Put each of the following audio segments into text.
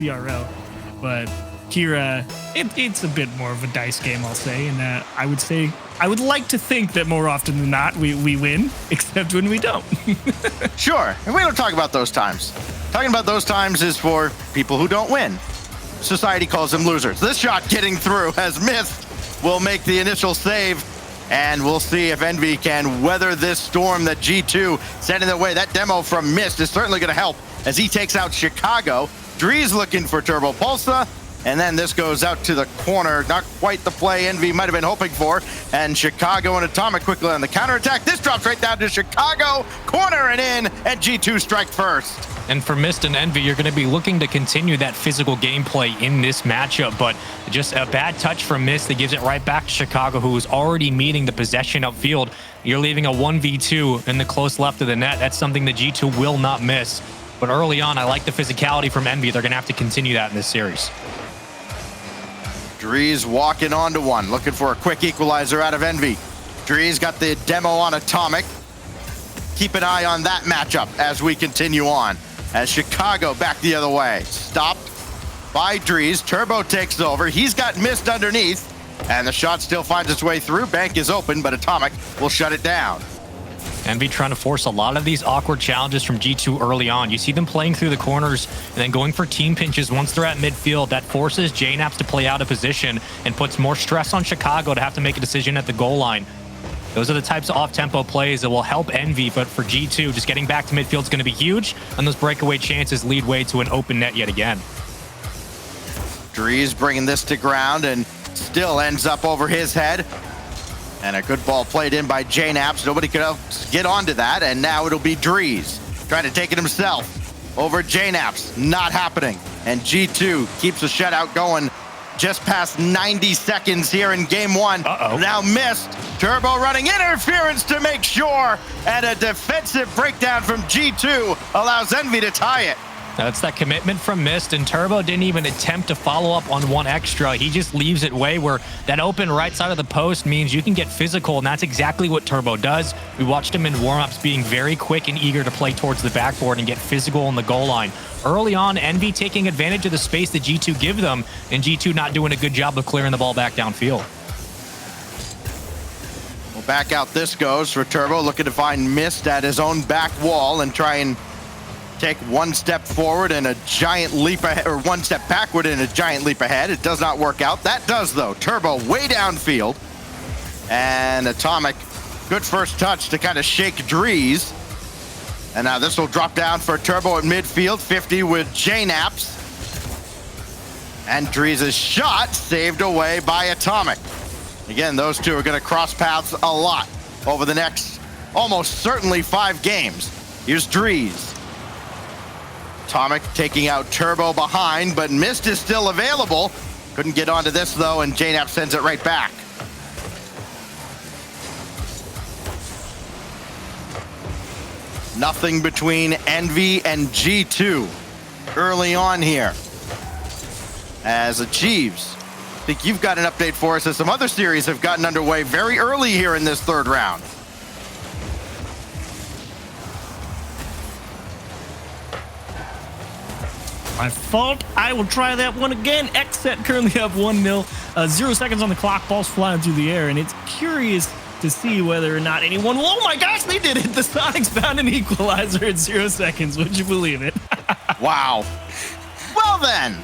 CRO, but Kira, it's a bit more of a dice game, I'll say, and I would like to think that more often than not we win, except when we don't. Sure, and we don't talk about those times. Talking about those times is for people who don't win. Society calls them losers. This shot getting through has missed. Will make the initial save, and we'll see if EnVy can weather this storm that G2 sent in their way. That demo from Mist is certainly going to help as he takes out Chicago. Drees looking for Turbo Pulsa, and then this goes out to the corner. Not quite the play EnVy might have been hoping for, and Chicago and Atomic quickly on the counterattack. This drops right down to Chicago, corner and in, and G2 strike first. And for Mist and EnVy, you're going to be looking to continue that physical gameplay in this matchup, but just a bad touch from Mist that gives it right back to Chicago, who is already meeting the possession upfield. You're leaving a 1v2 in the close left of the net. That's something that G2 will not miss. But early on, I like the physicality from EnVy. They're going to have to continue that in this series. Drees walking onto one, looking for a quick equalizer out of EnVy. Drees got the demo on Atomic. Keep an eye on that matchup as we continue on. As Chicago back the other way. Stopped by Drees. Turbo takes over. He's got Mist underneath, and the shot still finds its way through. Bank is open, but Atomic will shut it down. EnVy trying to force a lot of these awkward challenges from G2 early on. You see them playing through the corners and then going for team pinches once they're at midfield. That forces JNAPs to play out of position and puts more stress on Chicago to have to make a decision at the goal line. Those are the types of off-tempo plays that will help EnVy, but for G2, just getting back to midfield is going to be huge, and those breakaway chances lead way to an open net yet again. Drees bringing this to ground and still ends up over his head. And a good ball played in by JNAPs. Nobody could get onto that, and now it'll be Drees trying to take it himself over JNAPs. Not happening, and G2 keeps the shutout going just past 90 seconds here in game one. Now Mist. Turbo running interference to make sure, and a defensive breakdown from G2 allows EnVy to tie it. That's that commitment from Mist, and Turbo didn't even attempt to follow up on one extra. He just leaves it way where that open right side of the post means you can get physical, and that's exactly what Turbo does. We watched him in warmups being very quick and eager to play towards the backboard and get physical on the goal line. Early on, EnVy taking advantage of the space that G2 give them, and G2 not doing a good job of clearing the ball back downfield. Well, back out this goes for Turbo, looking to find Mist at his own back wall and try and take one step forward and a giant leap ahead, or one step backward and a giant leap ahead. It does not work out. That does, though. Turbo way downfield. And Atomic, good first touch to kind of shake Drees. And now this will drop down for Turbo at midfield, 50 with JNAPs. And Drees' shot saved away by Atomic. Again, those two are going to cross paths a lot over the next almost certainly 5 games. Here's Drees. Atomic taking out Turbo behind, but Mist is still available. Couldn't get onto this, though, and JNAP sends it right back. Nothing between EnVy and G2 early on here. As Achieves, I think you've got an update for us as some other series have gotten underway very early here in this third round. My fault. I will try that one again. Xset currently up 1-0. 0 seconds on the clock. Ball's flying through the air, and it's curious to see whether or not anyone... Oh my gosh, they did it! The Sonics found an equalizer in 0 seconds. Would you believe it? Wow. Well then,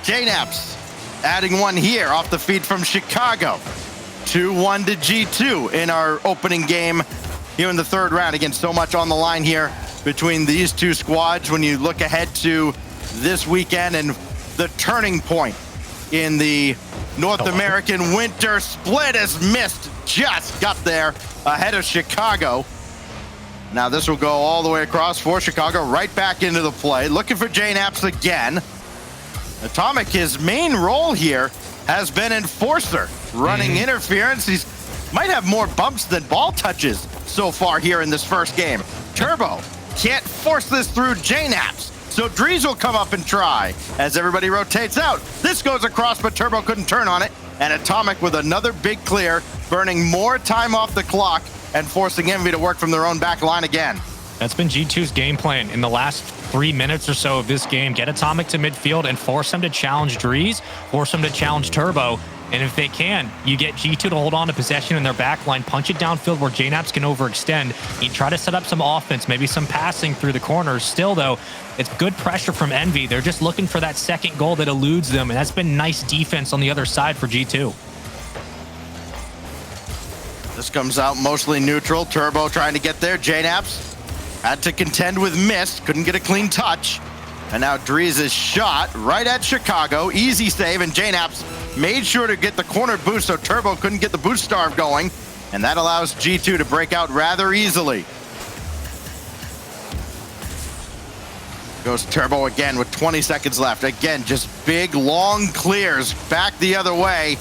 JNAPs adding one here off the feed from Chicago. 2-1 to G2 in our opening game here in the third round. Again, so much on the line here between these two squads when you look ahead to this weekend and the turning point in the North American winter split as Mist just got there ahead of Chicago. Now this will go all the way across for Chicago, right back into the play, looking for JNAPs again. Atomic, his main role here has been enforcer, running interference. He's might have more bumps than ball touches so far here in this first game. Turbo can't force this through JNAPs, so Drees will come up and try as everybody rotates out. This goes across, but Turbo couldn't turn on it, and Atomic with another big clear, burning more time off the clock and forcing EnVy to work from their own back line again. That's been G2's game plan in the last 3 minutes or so of this game. Get Atomic to midfield and force them to challenge Drees, force them to challenge Turbo. And if they can, you get G2 to hold on to possession in their backline, punch it downfield where JNaps can overextend. You try to set up some offense, maybe some passing through the corners. Still, though, it's good pressure from EnVy. They're just looking for that second goal that eludes them, and that's been nice defense on the other side for G2. This comes out mostly neutral. Turbo trying to get there. JNaps had to contend with Mist. Couldn't get a clean touch. And now Drees' shot right at Chicago. Easy save, and JNaps made sure to get the corner boost so Turbo couldn't get the boost starve going. And that allows G2 to break out rather easily. Goes Turbo again with 20 seconds left. Again, just big, long clears back the other way.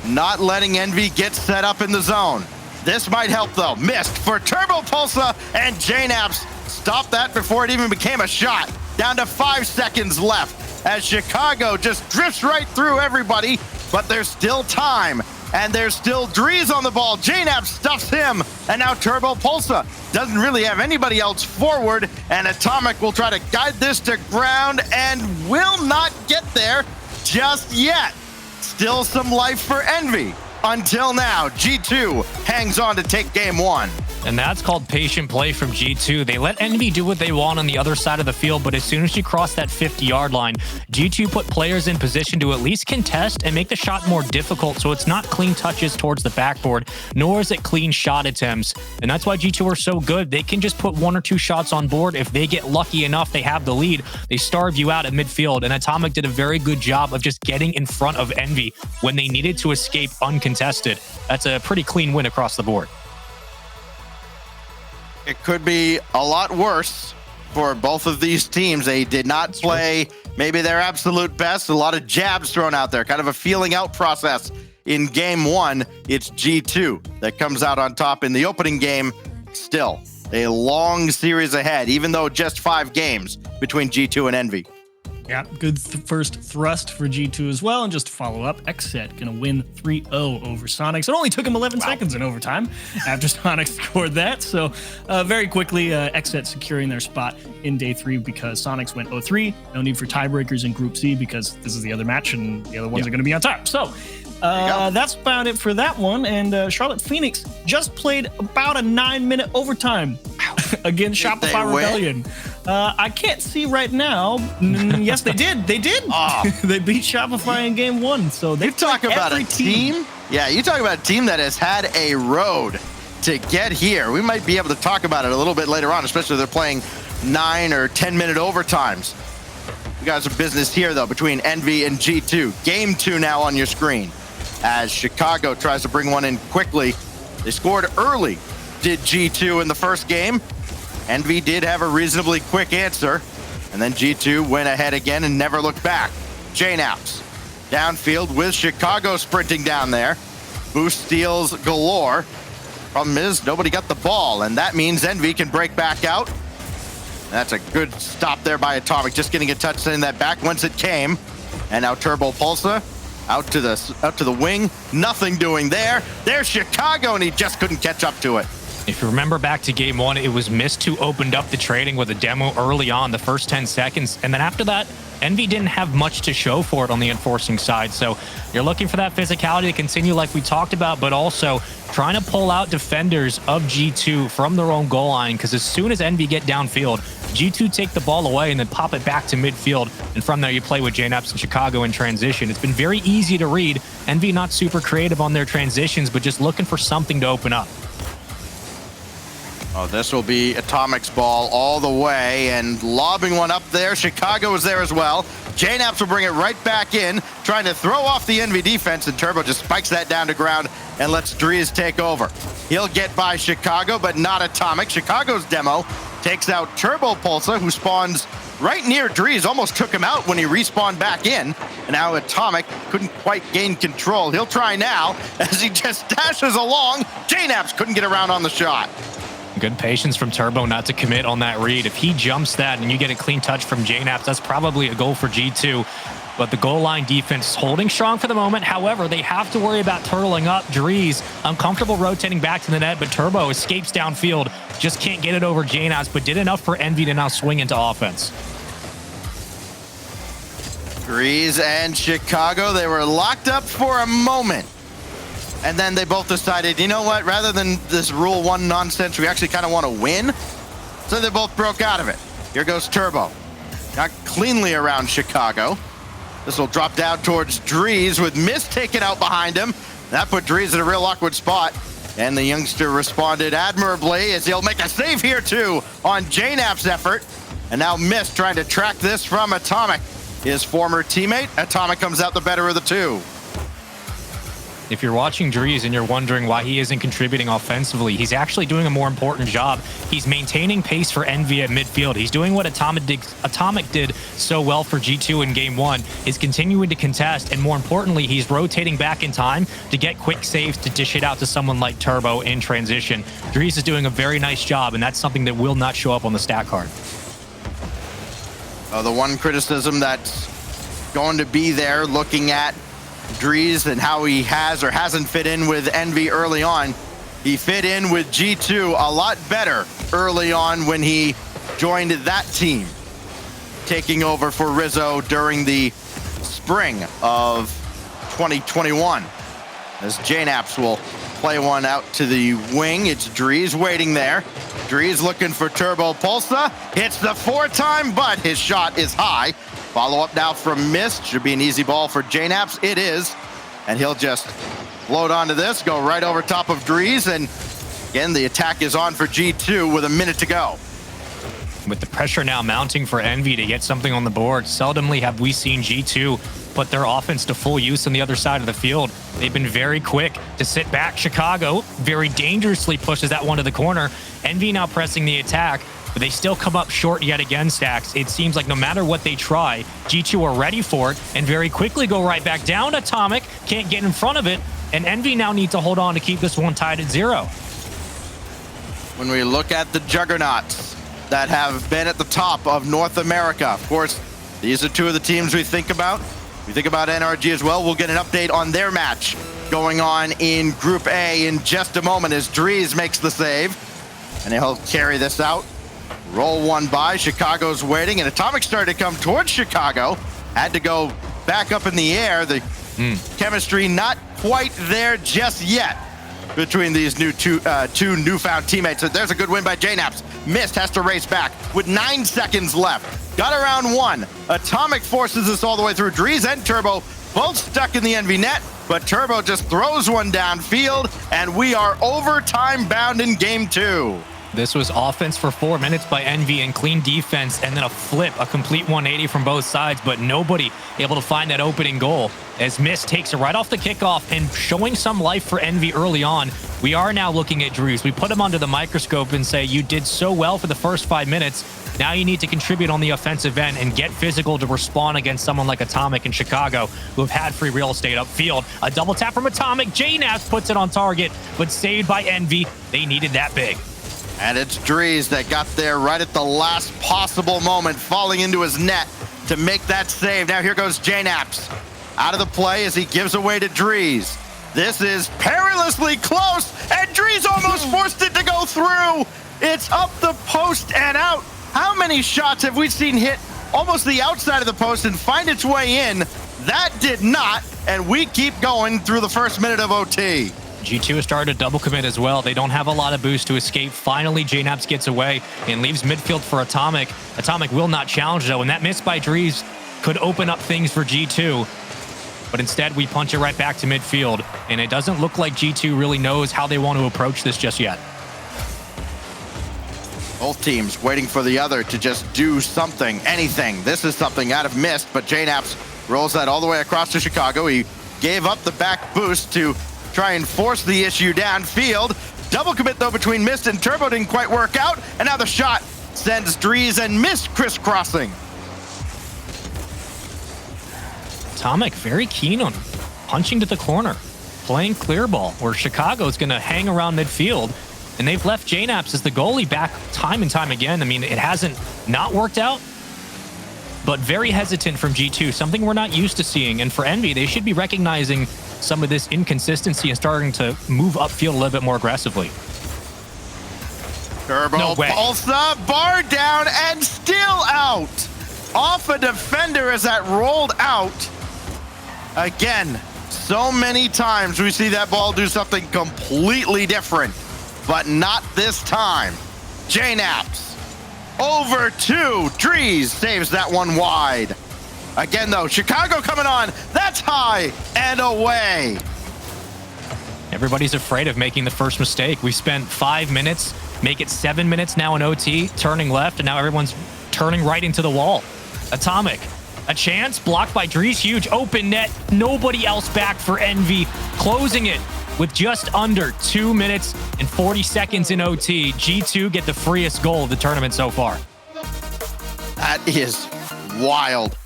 Not letting EnVy get set up in the zone. This might help, though. Missed for Turbo Pulsa, and JNaps stopped that before it even became a shot. Down to 5 seconds left as Chicago just drifts right through everybody, but there's still time, and there's still Drees on the ball. JNaps stuffs him, and now Turbo Pulsa doesn't really have anybody else forward, and Atomic will try to guide this to ground and will not get there just yet. Still some life for EnVy. Until now, G2 hangs on to take game 1. And that's called patient play from G2. They let EnVy do what they want on the other side of the field, but as soon as you cross that 50-yard line, G2 put players in position to at least contest and make the shot more difficult, so it's not clean touches towards the backboard, nor is it clean shot attempts. And that's why G2 are so good. They can just put 1 or 2 shots on board. If they get lucky enough, they have the lead. They starve you out at midfield, and Atomic did a very good job of just getting in front of EnVy when they needed to escape uncontested. That's a pretty clean win across the board. It could be a lot worse for both of these teams. They did not play maybe their absolute best. A lot of jabs thrown out there, kind of a feeling out process in game 1. It's G2 that comes out on top in the opening game. Still a long series ahead, even though just 5 games between G2 and EnVy. Yeah, good first thrust for G2 as well. And just to follow up, XSET going to win 3-0 over Sonics. It only took him 11 seconds in overtime after Sonics scored that. So very quickly, XSET securing their spot in day 3 because Sonics went 0-3. No need for tiebreakers in Group C because this is the other match and the other ones are going to be on top. So that's about it for that one. And Charlotte Phoenix just played about a 9-minute overtime against Shopify Rebellion. I can't see right now. Yes, they did. They did. They beat Shopify in game 1. So they talk about a team. Yeah, you talk about a team that has had a road to get here. We might be able to talk about it a little bit later on, especially if they're playing 9 or 10-minute overtimes. We got some business here, though, between EnVy and G2. Game 2 now on your screen as Chicago tries to bring one in quickly. They scored early, did G2 in the first game. EnVy did have a reasonably quick answer, and then G2 went ahead again and never looked back. JNaps downfield with Chicago sprinting down there. Boost steals galore. Problem is, nobody got the ball, and that means EnVy can break back out. That's a good stop there by Atomic, just getting a touch in that back once it came. And now Turbo Pulsa out to the wing. Nothing doing there. There's Chicago, and he just couldn't catch up to it. If you remember back to game 1, it was Mist who opened up the trading with a demo early on, the first 10 seconds. And then after that, EnVy didn't have much to show for it on the enforcing side. So you're looking for that physicality to continue like we talked about, but also trying to pull out defenders of G2 from their own goal line, because as soon as EnVy get downfield, G2 take the ball away and then pop it back to midfield. And from there, you play with JNaps and Chicago in transition. It's been very easy to read. EnVy not super creative on their transitions, but just looking for something to open up. Oh, this will be Atomic's ball all the way and lobbing one up there. Chicago is there as well. JNaps will bring it right back in, trying to throw off the EnVy defense, and Turbo just spikes that down to ground and lets Drees take over. He'll get by Chicago, but not Atomic. Chicago's demo takes out Turbo Pulsa, who spawns right near Drees, almost took him out when he respawned back in. And now Atomic couldn't quite gain control. He'll try now as he just dashes along. JNaps couldn't get around on the shot. Good patience from Turbo not to commit on that read. If he jumps that and you get a clean touch from JNaps, that's probably a goal for G2. But the goal line defense is holding strong for the moment. However, they have to worry about turtling up. Drees uncomfortable rotating back to the net, but Turbo escapes downfield. Just can't get it over JNaps, but did enough for EnVy to now swing into offense. Drees and Chicago, they were locked up for a moment. And then they both decided, you know what, rather than this Rule 1 nonsense, we actually kind of want to win. So they both broke out of it. Here goes Turbo. Got cleanly around Chicago. This will drop down towards Drees with Mist taken out behind him. That put Drees in a real awkward spot. And the youngster responded admirably as he'll make a save here too on JNap's effort. And now Mist trying to track this from Atomic. His former teammate, Atomic, comes out the better of the two. If you're watching Drees and you're wondering why he isn't contributing offensively, he's actually doing a more important job. He's maintaining pace for EnVy at midfield. He's doing what Atomic did so well for G2 in Game 1, is continuing to contest, and more importantly, he's rotating back in time to get quick saves to dish it out to someone like Turbo in transition. Drees is doing a very nice job, and that's something that will not show up on the stat card. The one criticism that's going to be there, looking at Drees and how he has or hasn't fit in with EnVy early on. He fit in with G2 a lot better early on when he joined that team, taking over for Rizzo during the spring of 2021. As JNaps will play one out to the wing. It's Drees waiting there. Drees looking for Turbo Pulsa. Hits the 4-time, but his shot is high. Follow up now from Mist. Should be an easy ball for JNaps. It is. And he'll just float onto this, go right over top of Drees. And again, the attack is on for G2 with a minute to go. With the pressure now mounting for EnVy to get something on the board, seldomly have we seen G2 put their offense to full use on the other side of the field. They've been very quick to sit back. Chicago very dangerously pushes that one to the corner. EnVy now pressing the attack, but they still come up short yet again, Stacks. It seems like no matter what they try, G2 are ready for it and very quickly go right back down. Atomic can't get in front of it, and EnVy now need to hold on to keep this one tied at 0. When we look at the juggernauts that have been at the top of North America, of course, these are two of the teams we think about. We think about NRG as well. We'll get an update on their match going on in Group A in just a moment as Drees makes the save. And he'll carry this out. Roll one by. Chicago's waiting, and Atomic started to come towards Chicago. Had to go back up in the air. The chemistry not quite there just yet between these two newfound teammates. So there's a good win by JNaps. Mist has to race back with 9 seconds left. Got around one. Atomic forces this all the way through. Drees and Turbo both stuck in the EnVy net, but Turbo just throws one downfield, and we are overtime bound in Game 2. This was offense for 4 minutes by EnVy and clean defense, and then a flip, a complete 180 from both sides, but nobody able to find that opening goal as Mist takes it right off the kickoff and showing some life for EnVy early on. We are now looking at Drees. We put him under the microscope and say, you did so well for the first 5 minutes. Now you need to contribute on the offensive end and get physical to respond against someone like Atomic in Chicago, who have had free real estate upfield. A double tap from Atomic. JNaps puts it on target, but saved by EnVy. They needed that big. And it's Drees that got there right at the last possible moment, falling into his net to make that save. Now here goes JNaps out of the play as he gives away to Drees. This is perilously close, and Drees almost forced it to go through. It's up the post and out. How many shots have we seen hit almost the outside of the post and find its way in? That did not, and we keep going through the first minute of OT. G2 has started a double commit as well. They don't have a lot of boost to escape. Finally, JNaps gets away and leaves midfield for Atomic. Atomic will not challenge, though, and that miss by Drees could open up things for G2. But instead, we punch it right back to midfield, and it doesn't look like G2 really knows how they want to approach this just yet. Both teams waiting for the other to just do something, anything. This is something out of Mist, but JNaps rolls that all the way across to Chicago. He gave up the back boost to try and force the issue downfield. Double commit, though, between Mist and Turbo didn't quite work out, and now the shot sends Drees and Mist crisscrossing. Atomic very keen on punching to the corner, playing clear ball, where Chicago's going to hang around midfield. and they've left JNaps as the goalie back time and time again. I mean, it hasn't not worked out, but very hesitant from G2, something we're not used to seeing. And for EnVy, they should be recognizing some of this inconsistency and starting to move upfield a little bit more aggressively. Turbo No way. pulse up, bar down, and still out. Off a defender as that rolled out. Again, so many times we see that ball do something completely different, but not this time. JNaps over to Drees, saves that one wide. Again though, Chicago coming on, that's high and away. Everybody's afraid of making the first mistake. We spent 5 minutes, make it 7 minutes now in OT, turning left, and now everyone's turning right into the wall. Atomic, a chance, blocked by Drees, huge open net, nobody else back for EnVy, closing it with just under 2 minutes and 40 seconds in OT. G2 get the freest goal of the tournament so far. That is wild.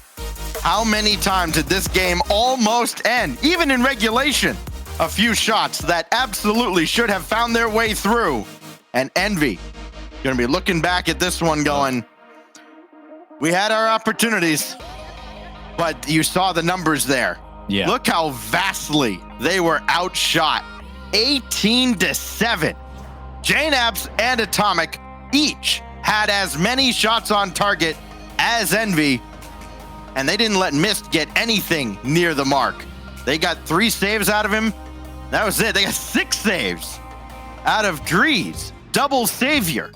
How many times did this game almost end? Even in regulation, a few shots that absolutely should have found their way through. And EnVy gonna be looking back at this one going, we had our opportunities, but you saw the numbers there. Yeah. Look how vastly they were outshot. 18-7. JNaps and Atomic each had as many shots on target as EnVy, and they didn't let Mist get anything near the mark. They got 3 saves out of him. That was it. They got 6 saves out of Drees. Double savior.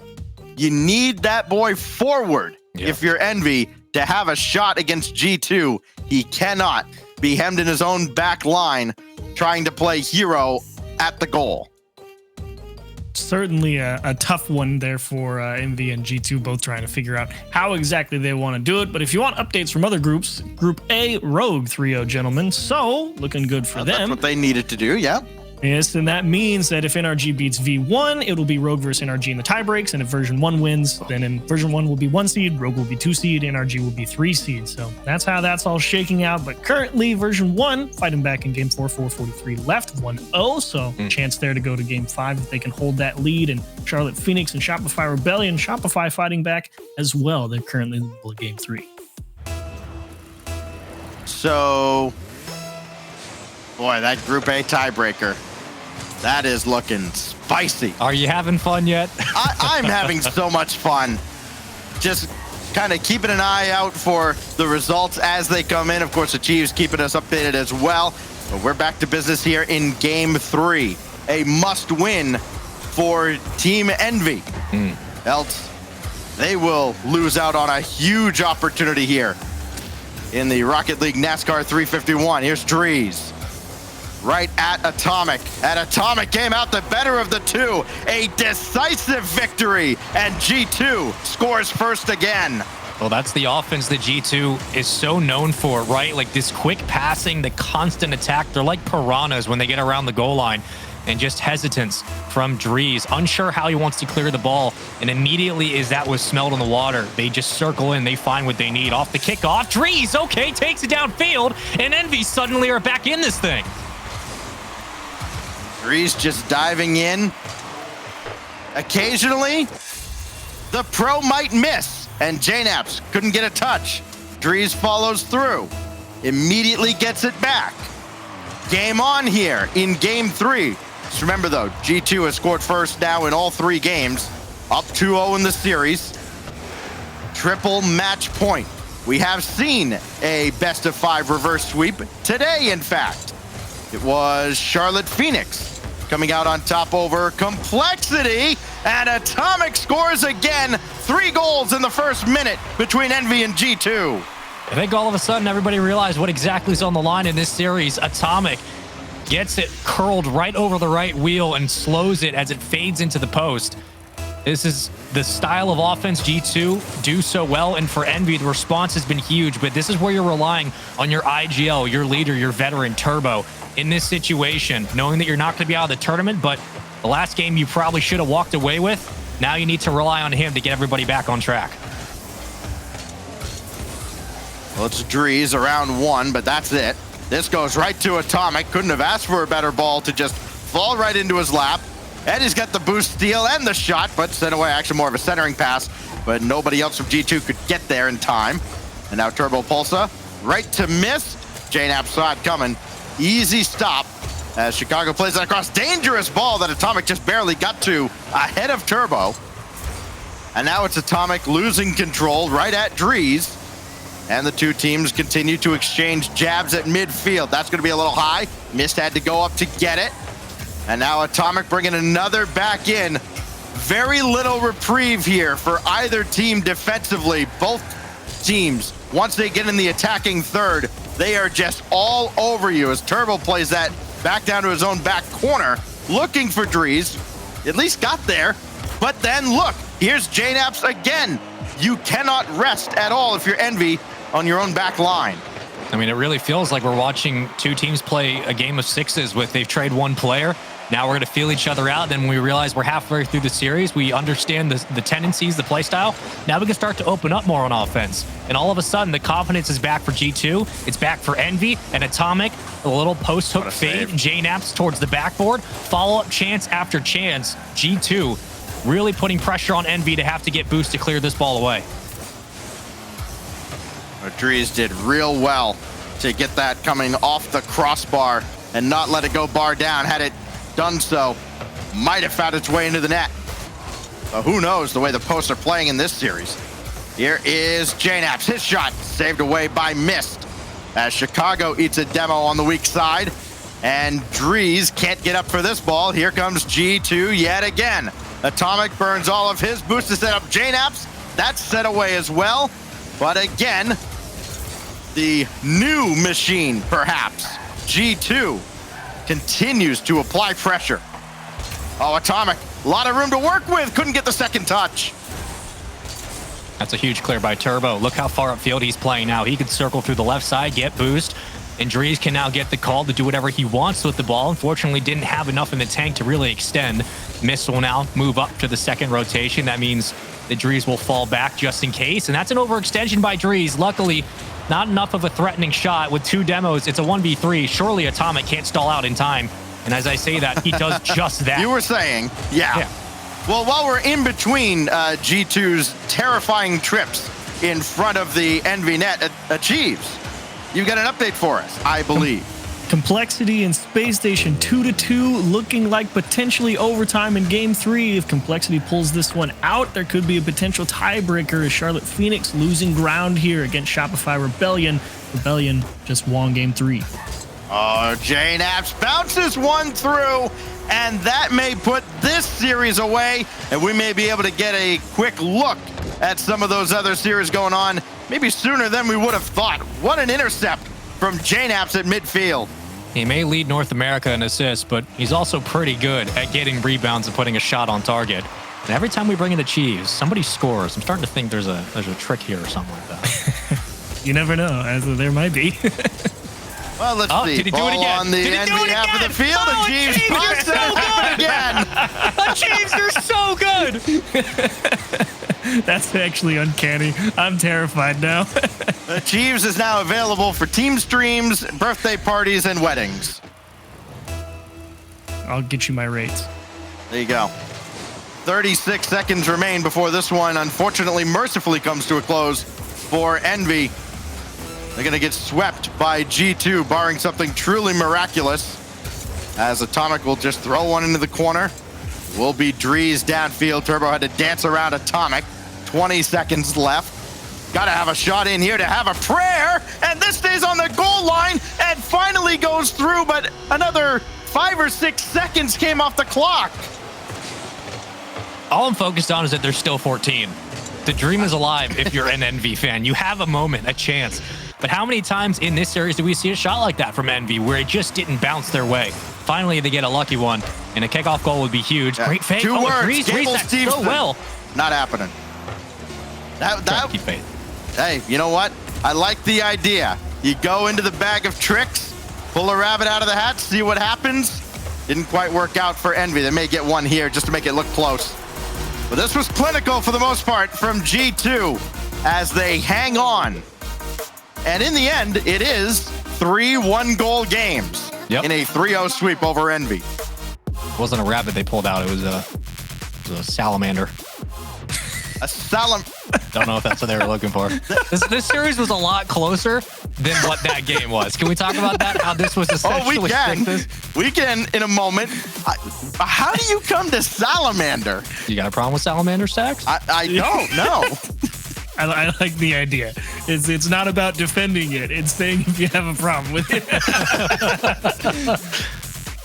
You need that boy forward if you're EnVy to have a shot against G2. He cannot be hemmed in his own back line trying to play hero at the goal. Certainly a tough one there for EnVy and G2, both trying to figure out how exactly they want to do it. But if you want updates from other groups, Group A, Rogue 3-0, gentlemen. So, looking good for them. That's what they needed to do, yeah. Yes, and that means that if NRG beats V1, it will be Rogue versus NRG in the tiebreaks, and if version 1 wins, then in version 1 will be 1 seed, Rogue will be 2 seed, NRG will be 3 seed. So that's how that's all shaking out. But currently, version 1 fighting back in game 4, 443 left, 1-0. So chance there to go to game 5 if they can hold that lead. And Charlotte Phoenix and Shopify Rebellion, Shopify fighting back as well. They're currently in game 3. So, boy, that Group A tiebreaker, that is looking spicy. Are you having fun yet? I'm having so much fun. Just kind of keeping an eye out for the results as they come in. Of course, the Chiefs keeping us updated as well. But we're back to business here in game 3. A must win for Team EnVy. Else, they will lose out on a huge opportunity here in the Rocket League NASCAR 351. Here's Drees. Right at Atomic. And Atomic came out the better of the two. A decisive victory. And G2 scores first again. Well, that's the offense that G2 is so known for, right? Like this quick passing, the constant attack. They're like piranhas when they get around the goal line. And just hesitance from Drees. Unsure how he wants to clear the ball. And immediately as that was smelled in the water, they just circle in. They find what they need. Off the kickoff. Drees, okay, takes it downfield. And EnVy suddenly are back in this thing. Drees just diving in. Occasionally, the pro might miss. And JNaps couldn't get a touch. Drees follows through. Immediately gets it back. Game on here in game 3. Just remember though, G2 has scored first now in all 3 games. Up 2-0 in the series. Triple match point. We have seen a best of 5 reverse sweep today, in fact. It was Charlotte Phoenix coming out on top over Complexity, and Atomic scores again. 3 goals in the first minute between EnVy and G2. I think all of a sudden everybody realized what exactly is on the line in this series. Atomic gets it curled right over the right wheel and slows it as it fades into the post. This is the style of offense G2 do so well, and for EnVy, the response has been huge, but this is where you're relying on your IGL, your leader, your veteran, Turbo, in this situation, knowing that you're not going to be out of the tournament, but the last game you probably should have walked away with. Now you need to rely on him to get everybody back on track. Well, it's Drees around 1, but that's it. This goes right to Atomic. Couldn't have asked for a better ball to just fall right into his lap. Eddie's got the boost steal and the shot, but sent away. Actually more of a centering pass, but nobody else from G2 could get there in time. And now Turbo Pulsa, right to miss. JNAP saw it coming. Easy stop as Chicago plays that across. Dangerous ball that Atomic just barely got to ahead of Turbo. And now it's Atomic losing control right at Drees. And the two teams continue to exchange jabs at midfield. That's going to be a little high. Mist had to go up to get it. And now Atomic bringing another back in. Very little reprieve here for either team defensively. Both teams, once they get in the attacking third, they are just all over you as Turbo plays that back down to his own back corner, looking for Drees. At least got there. But then look, here's JNAPS again. You cannot rest at all if you're EnVy on your own back line. I mean, it really feels like we're watching two teams play a game of sixes with they've traded one player. Now we're going to feel each other out. Then when we realize we're halfway through the series, we understand the tendencies, the play style. Now we can start to open up more on offense. And all of a sudden, the confidence is back for G2. It's back for EnVy and Atomic. A little post-hook fade. JNAPS towards the backboard. Follow-up chance after chance. G2 really putting pressure on EnVy to have to get boost to clear this ball away. Drees did real well to get that coming off the crossbar and not let it go bar down. Had it done so, might have found its way into the net. But who knows the way the posts are playing in this series. Here is JNAPS, his shot saved away by Mist as Chicago eats a demo on the weak side. And Drees can't get up for this ball. Here comes G2 yet again. Atomic burns all of his boost to set up JNAPS. That's set away as well. But again, the new machine, perhaps. G2 continues to apply pressure. Oh, Atomic, a lot of room to work with. Couldn't get the second touch. That's a huge clear by Turbo. Look how far upfield he's playing now. He could circle through the left side, get boost, and Drees can now get the call to do whatever he wants with the ball. Unfortunately, didn't have enough in the tank to really extend. Mist will now move up to the second rotation. That means that Drees will fall back just in case, and that's an overextension by Drees. Luckily, not enough of a threatening shot. With two demos, it's a 1v3. Surely Atomic can't stall out in time. And as I say that, he does just that. You were saying, yeah. Well, while we're in between G2's terrifying trips in front of the EnVy net achieves, you've got an update for us, I believe. Complexity and Space Station 2-2, looking like potentially overtime in Game 3. If Complexity pulls this one out, there could be a potential tiebreaker as Charlotte Phoenix losing ground here against Shopify Rebellion. Rebellion just won Game 3. Oh, JNAPS bounces one through, and that may put this series away, and we may be able to get a quick look at some of those other series going on, maybe sooner than we would have thought. What an intercept from JNAPS at midfield. He may lead North America in assists, but he's also pretty good at getting rebounds and putting a shot on target. And every time we bring in the Chiefs, somebody scores. I'm starting to think there's a trick here or something like that. You never know, as there might be. Well, let's see. Did he do it Ball again? on the EnVy half of the field, and Jeeves pops it Chiefs, you're so good! again. So good. That's actually uncanny. I'm terrified now. Jeeves is now available for team streams, birthday parties, and weddings. I'll get you my rates. There you go. 36 seconds remain before this one, unfortunately, mercifully comes to a close for EnVy. They're going to get swept by G2, barring something truly miraculous, as Atomic will just throw one into the corner. Will be Drees downfield. Turbo had to dance around Atomic. 20 seconds left. Got to have a shot in here to have a prayer, and this stays on the goal line and finally goes through, but another 5 or 6 seconds came off the clock. All I'm focused on is that there's still 14. The dream is alive if you're an EnVy fan. You have a moment, a chance. But how many times in this series do we see a shot like that from EnVy where it just didn't bounce their way? Finally, they get a lucky one, and a kickoff goal would be huge. Great fake. Two words. Drees that so well. Not happening. Keep faith. Hey, you know what? I like the idea. You go into the bag of tricks, pull a rabbit out of the hat, see what happens. Didn't quite work out for EnVy. They may get one here just to make it look close. But this was clinical for the most part from G2 as they hang on. And in the end, it is 3 one-goal games in a 3-0 sweep over EnVy. It wasn't a rabbit they pulled out. It was a salamander. A salam. Don't know if that's what they were looking for. This series was a lot closer than what that game was. Can we talk about that? How this was essentially we can. fixed? We can in a moment. How do you come to salamander? You got a problem with salamander stacks? I don't know. I like the idea. It's not about defending it. It's saying if you have a problem with it.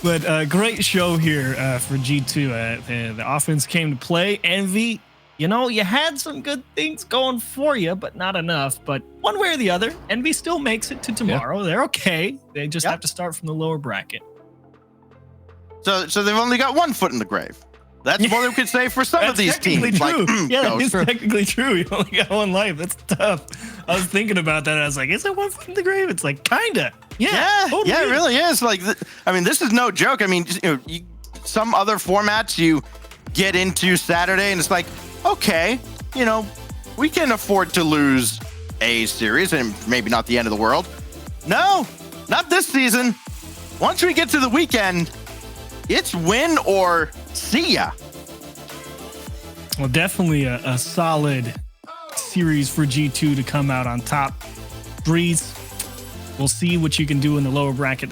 But great show here for G2. The offense came to play. EnVy, you know, you had some good things going for you, but not enough. But one way or the other, EnVy still makes it to tomorrow. Yeah. They're okay. They just have to start from the lower bracket. So they've only got one foot in the grave. That's what we could say for some of these teams. True. Like, yeah, that is technically true. You only got one life. That's tough. I was thinking about that. I was like, is it one foot in the grave? It's like, kinda. Yeah, totally. Yeah, it really is. Like, I mean, this is no joke. I mean, some other formats you get into Saturday and it's like, okay, we can afford to lose a series and maybe not the end of the world. No, not this season. Once we get to the weekend, it's win or see ya. Well, definitely a solid series for G2 to come out on top. Breeze, we'll see what you can do in the lower bracket.